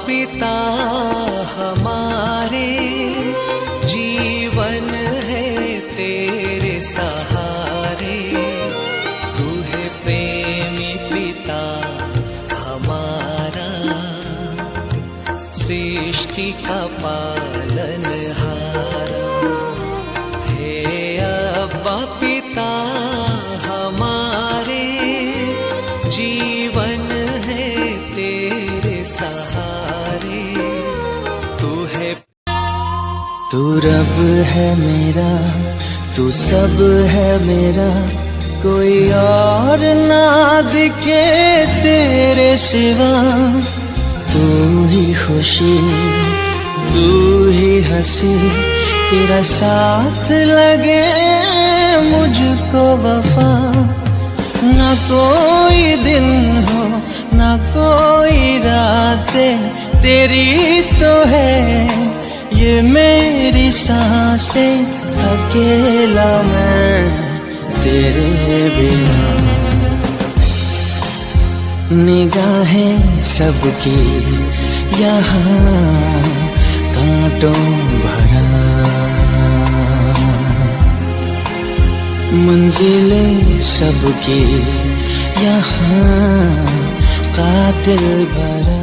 पिता हमारे, जीवन है तेरे सहारे। तू है प्रेमी पिता हमारा, सृष्टि का पालनहारा। हे अब्बा पिता हमारे, जीवन है तेरे सहारे। तू है, तू रब है मेरा, तू सब है मेरा, कोई और ना दिखे तेरे सिवा। तू ही खुशी, तू ही हंसी, तेरा साथ लगे मुझको वफा। ना कोई दिन हो ना कोई रातें, तेरी तो है ये मेरी सांसें। अकेला मैं तेरे बिना, निगाहें सबकी यहाँ कांटों भरा, मंजिलें सबकी यहाँ कातिल भरा।